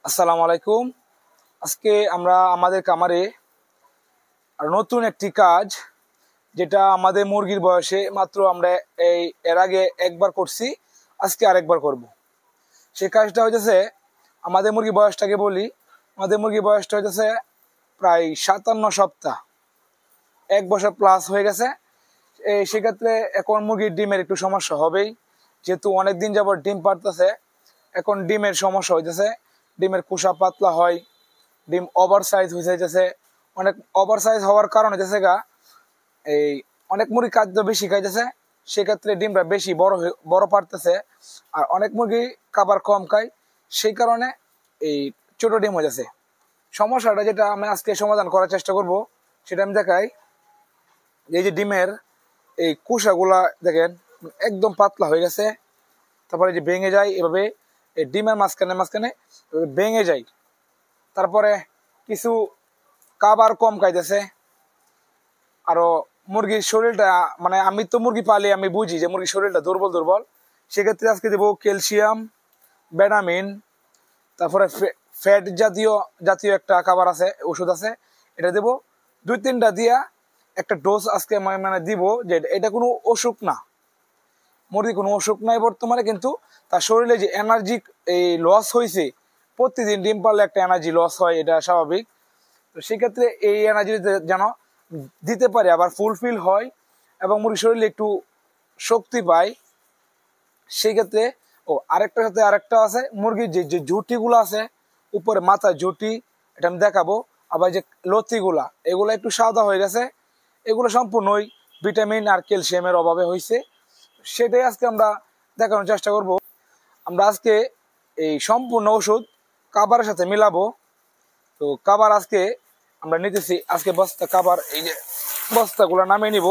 আসসালামু আলাইকুম। আজকে আমরা আমাদের খামারে আর নতুন একটি কাজ, যেটা আমাদের মুরগির বয়সে মাত্র আমরা এর আগে একবার করছি, আজকে আরেকবার করব। সেই কাজটা হইতেছে, আমাদের মুরগির বয়সটাকে বলি। আমাদের মুরগির বয়সটা হইতেছে প্রায় 57 সপ্তাহ, 1 বছর প্লাস হয়ে গেছে। সেক্ষেত্রে এখন মুরগির ডিমের একটু সমস্যা হবেই, যেহেতু অনেক দিন যাবত ডিম পারতেছে। এখন ডিমের সমস্যা হইতেছে, ডিমের কুসা পাতলা হয়, ডিম ওভার সাইজ হয়ে যাইতেছে। অনেক ওভার সাইজ হওয়ার কারণ হইতেছে এই অনেক মুরগি খাদ্য বেশি খাইতেছে, সেক্ষেত্রে ডিমটা বেশি বড় পারতেছে। আর অনেক মুরগি খাবার কম খায়, সেই কারণে এই ছোট ডিম হয়ে যাচ্ছে। সমস্যাটা যেটা আমি আজকে সমাধান করার চেষ্টা করব, সেটা আমি দেখাই। এই যে ডিমের এই কুসাগুলা দেখেন একদম পাতলা হয়ে গেছে, তারপরে যে ভেঙে যায় এভাবে, এই ডিমের মাঝখানে মাঝখানে ভেঙে যায়। তারপরে কিছু খাবার কম খাইতেছে। আরো মুরগির শরীরটা, মানে আমি তো মুরগি পালি, আমি বুঝি যে মুরগির শরীরটা দুর্বল দুর্বল। সেক্ষেত্রে আজকে দেবো ক্যালসিয়াম, ভিটামিন, তারপরে ফ্যাট জাতীয় জাতীয় একটা খাবার আছে, ওষুধ আছে, এটা দেবো। 2-3টা দিয়া একটা ডোজ আজকে মানে দিব। যে এটা কোনো অসুখ না, মুরগি কোনো অসুখ নাই বর্তমানে, কিন্তু তার শরীরে যে এনার্জি এই লস হয়েছে, প্রতিদিন ডিম পারলে একটা এনার্জি লস হয়, এটা স্বাভাবিক। তো সেক্ষেত্রে এই এনার্জি যেন দিতে পারে, আবার ফুলফিল হয় এবং মুরগির শরীরে একটু শক্তি পায়। সেই ক্ষেত্রে আরেকটার সাথে আরেকটা আছে, মুরগির যে যে ঝুঁটিগুলো আছে উপরে মাথায় ঝুঁটি, এটা আমি দেখাবো। আবার যে লতিগুলা, এগুলো একটু সাদা হয়ে গেছে, এগুলো সম্পূর্ণই ভিটামিন আর ক্যালসিয়ামের অভাবে হয়েছে। সেটাই আজকে আমরা দেখানোর চেষ্টা করব। আমরা আজকে এই সম্পূর্ণ ওষুধ খাবারের সাথে মিলাবো। তো খাবার আজকে আমরা নিতেছি, আজকে বস্তা খাবার, এই যে বস্তাগুলো নামিয়ে নিব।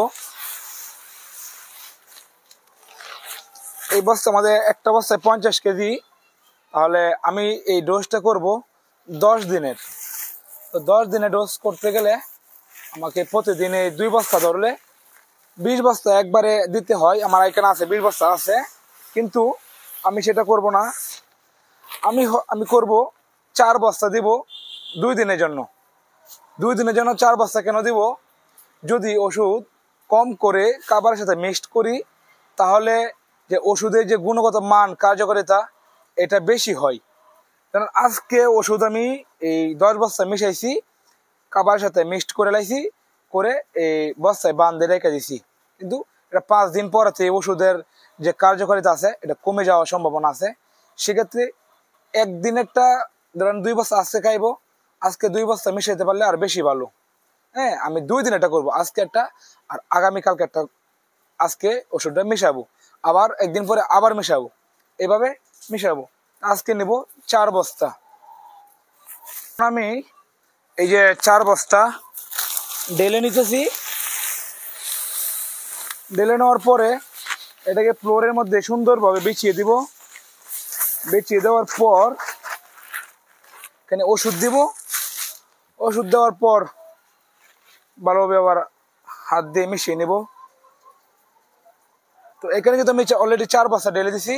এই বস্তা আমাদের একটা বস্তায় 50 কেজি। তাহলে আমি এই ডোজটা করব 10 দিনের। তো 10 দিনে ডোজ করতে গেলে আমাকে প্রতিদিনে 2 বস্তা ধরলে 20 বস্তা একবারে দিতে হয়। আমার এখানে আছে 20 বস্তা আছে, কিন্তু আমি সেটা করব না। আমি করব 4 বস্তা দিব 2 দিনের জন্য। 2 দিনের জন্য 4 বস্তা কেন দিব? যদি ওষুধ কম করে খাবারের সাথে মিক্সড করি, তাহলে যে ওষুধের যে গুণগত মান, কার্যকারিতা, এটা বেশি হয়। কারণ আজকে ওষুধ আমি এই 10 বস্তা মিশাইছি, খাবারের সাথে মিক্সড করে লাইছি, করে এই বস্তায় বান্ধে রেখে দিছি। কিন্তু এটা 5 দিন পরে এই ওষুধের যে কার্যকারিতা আছে, এটা কমে যাওয়ার সম্ভাবনা আছে। সেক্ষেত্রে একদিনেরটা ধরেন 2 বস্তা আজকে খাইবো, আজকে 2 বস্তা মিশাইতে পারলে আর বেশি ভালো। হ্যাঁ, আমি 2 দিন এটা করবো, আজকে একটা আর আগামীকালকে একটা। আজকে ওষুধটা মিশাবো, আবার একদিন পরে আবার মিশাবো, এভাবে মিশাবো। আজকে নেব 4 বস্তা। আমি এই যে 4 বস্তা ঢেলে নিতেছি। ঢেলে নেওয়ার পরে এটাকে ফ্লোরের মধ্যে সুন্দরভাবে বিছিয়ে দিব। বিছিয়ে দেওয়ার পর এখানে ওষুধ দিব। ওষুধ দেওয়ার পর ভালোভাবে আবার হাত দিয়ে মিশিয়ে নেব। তো এখানে কিন্তু আমি অলরেডি 4 বস্তা ঢেলে দিছি,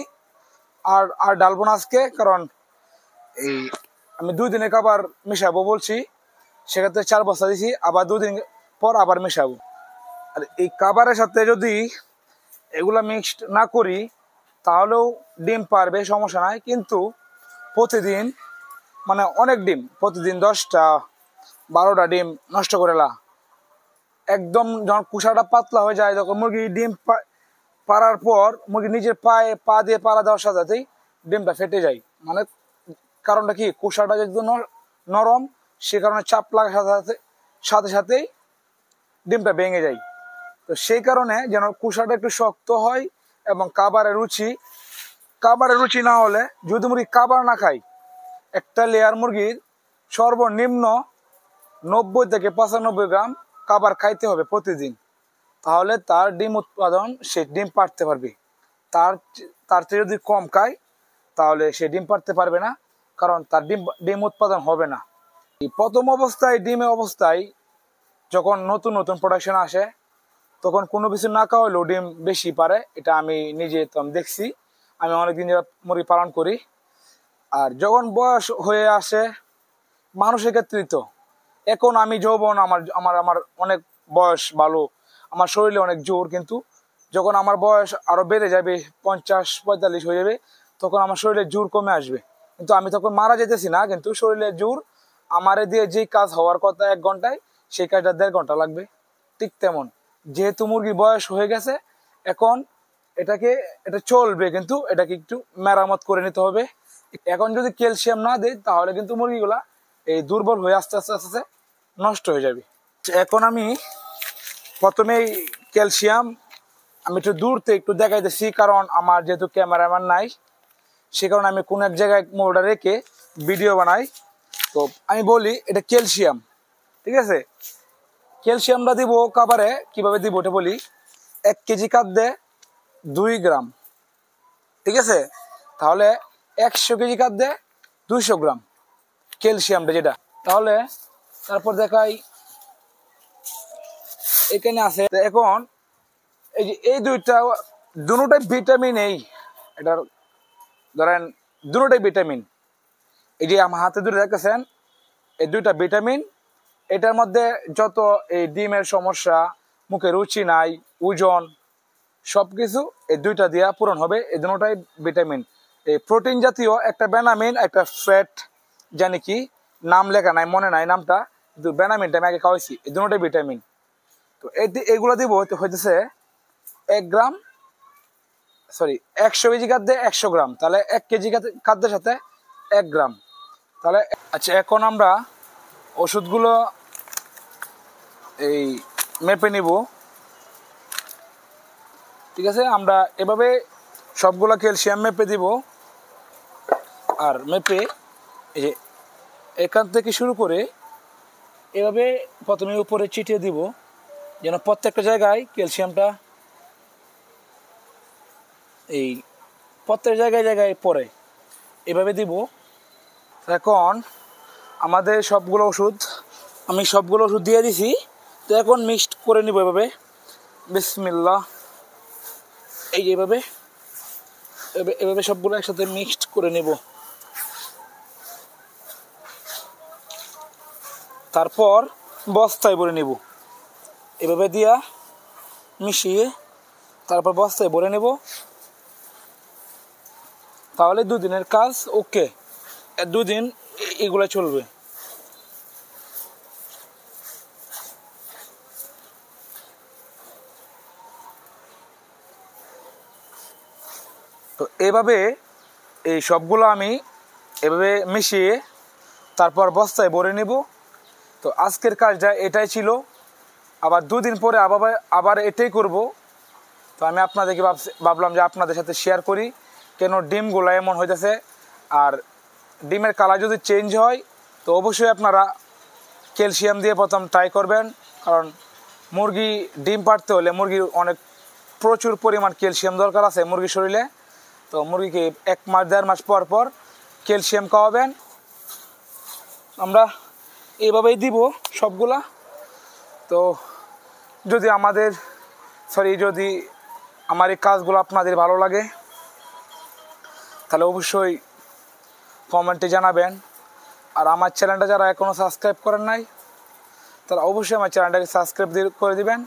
আর আর ডালবো না আজকে, কারণ এই আমি 2 দিনের খাবার মিশাবো বলছি। সেক্ষেত্রে 4 বস্তা দিছি, আবার 2 দিন পর আবার মিশাবো। আর এই খাবারের সাথে যদি এগুলা মিক্সড না করি, তাহলেও ডিম পারবে, সমস্যা নাই। কিন্তু প্রতিদিন মানে অনেক ডিম, প্রতিদিন 10টা 12টা ডিম নষ্ট করেলা। একদম যখন কুসাটা পাতলা হয়ে যায়, তখন মুরগি ডিম পাড়ার পর মুরগি নিজের পা দিয়ে পাড়া দেওয়ার সাথেই ডিমটা ফেটে যায়। মানে কারণটা কি, কুসাটা যেহেতু নরম, সে কারণে চাপ লাগার সাথে সাথে সাথেই ডিমটা ভেঙে যায়। তো সেই কারণে যেন কুসাটা একটু শক্ত হয় এবং খাবারের রুচি না হলে, যদি মুরগি খাবার না খায়, একটা লেয়ার মুরগির সর্বনিম্ন 90 থেকে 95 গ্রাম খাবার খাইতে হবে প্রতিদিন। তাহলে তার ডিম উৎপাদন, সে ডিম পাড়তে পারবে। তার তার চেয়ে যদি কম খায়, তাহলে সে ডিম পাড়তে পারবে না, কারণ তার ডিম উৎপাদন হবে না। প্রথম অবস্থায় ডিমের অবস্থায় যখন নতুন নতুন প্রোডাকশন আসে, তখন কোনো কিছু না খাওয়ালেও ডিম বেশি পারে। এটা আমি নিজে তো আমি দেখছি, আমি অনেকদিন মুরগি পালন করি। আর যখন বয়স হয়ে আসে মানুষের ক্ষেত্রেই তো, এখন আমি যৌবন, আমার আমার আমার অনেক বয়স ভালো, আমার শরীরে অনেক জোর, কিন্তু যখন আমার বয়স আরো বেড়ে যাবে 50-45 হয়ে যাবে তখন আমার শরীরের জোর কমে আসবে। কিন্তু আমি তখন মারা যেতেছি না, কিন্তু শরীরের জোর আমারে দিয়ে যেই কাজ হওয়ার কথা 1 ঘন্টায় সেই কাজটা 1.5 ঘন্টা লাগবে। ঠিক তেমন যেহেতু মুরগির বয়স হয়ে গেছে, এখন এটা চলবে, কিন্তু এটাকে একটু মেরামত করে নিতে হবে। এখন যদি ক্যালসিয়াম না দেয় তাহলে কিন্তু মুরগিগুলা এই দুর্বল হয়ে আস্তে আস্তে আস্তে আস্তে নষ্ট হয়ে যাবে। এখন আমি প্রথমেই ক্যালসিয়াম আমি একটু দূর থেকে একটু দেখাইতেছি, কারণ আমার যেহেতু ক্যামেরাম্যান নাই সে কারণে আমি কোন এক জায়গায় মোবাইলটা রেখে ভিডিও বানাই। তো আমি বলি এটা ক্যালসিয়াম, ঠিক আছে। ক্যালসিয়ামটা দিব খাবারে, কিভাবে দিব ওটা বলি। 1 কেজি খাদ্যে 2 গ্রাম, ঠিক আছে। তাহলে 100 কেজি খাদ্যে 200 গ্রাম ক্যালসিয়ামটা যেটা। তাহলে তারপর দেখাই এখানে আছে। এখন এই যে এই দুটোটাই ভিটামিন, এটার ধরেন দুটোটাই ভিটামিন। এই যে আমার হাতে দুটো দেখতেছেন, এই 2টা ভিটামিন। এটার মধ্যে যত এই ডিমের সমস্যা, মুখে রুচি নাই, ওজন, সবকিছু এই 2টা দিয়া পূরণ হবে। এই দুটোটাই ভিটামিন। এই প্রোটিন জাতীয় একটা বেনামিন, একটা ফ্যাট, জানি কি নাম লেখা নাই, মনে নাই নামটা, কিন্তু বেনামিনটা আমি আগে খাওয়াইছি। এই দুটোটাই ভিটামিন। তো এগুলো দিব হইতেছে 1 গ্রাম, সরি 100 কেজি খাদ্যে 100 গ্রাম, তাহলে 1 কেজি খাদ্যের সাথে 1 গ্রাম। তাহলে আচ্ছা, এখন আমরা ওষুধগুলো এই মেপে নিব, ঠিক আছে। আমরা এভাবে সবগুলো ক্যালসিয়াম মেপে দিব। আর মেপে এই যে এখান থেকে শুরু করে এভাবে প্রথমে উপরে ছিটিয়ে দিব, যেন প্রত্যেকটা জায়গায় ক্যালসিয়ামটা এই প্রত্যেক জায়গায় জায়গায় পড়ে, এভাবে দিব। এখন আমাদের সবগুলো ওষুধ দিয়ে দিছি। তো এখন মিক্সড করে নিব এভাবে, বিসমিল্লাহ। এই যে এভাবে সবগুলো একসাথে মিক্সড করে নেব। তারপর বস্তায় ভরে নেব, এভাবে দিয়া মিশিয়ে তারপর বস্তায় ভরে নেব। তাহলে 2 দিনের কাজ ওকে, 2 দিন এগুলো চলবে। তো এভাবে এই সবগুলো আমি এভাবে মিশিয়ে তারপর বস্তায় ভরে নেব। তো আজকের কাজটা এটাই ছিল। আবার 2 দিন পরে আবার এটাই করব। তো আমি আপনাদেরকে ভাবলাম যে আপনাদের সাথে শেয়ার করি কেন ডিমগুলো এমন হইতেছে। আর ডিমের কালার যদি চেঞ্জ হয় তো অবশ্যই আপনারা ক্যালসিয়াম দিয়ে প্রথম ট্রাই করবেন, কারণ মুরগি ডিম পাড়তে হলে মুরগির প্রচুর পরিমাণ ক্যালসিয়াম দরকার আছে মুরগির শরীরে। তো মুরগিকে 1 মাস 1.5 মাস পর পর ক্যালসিয়াম খাওয়াবেন। আমরা এইভাবেই দিব সবগুলা। তো যদি আমার এই কাজগুলো আপনাদের ভালো লাগে তাহলে অবশ্যই কমেন্টে জানাবেন। আর আমার চ্যানেলটা যারা এখনও সাবস্ক্রাইব করেন নাই তারা অবশ্যই আমার চ্যানেলটাকে সাবস্ক্রাইব করে দিবেন।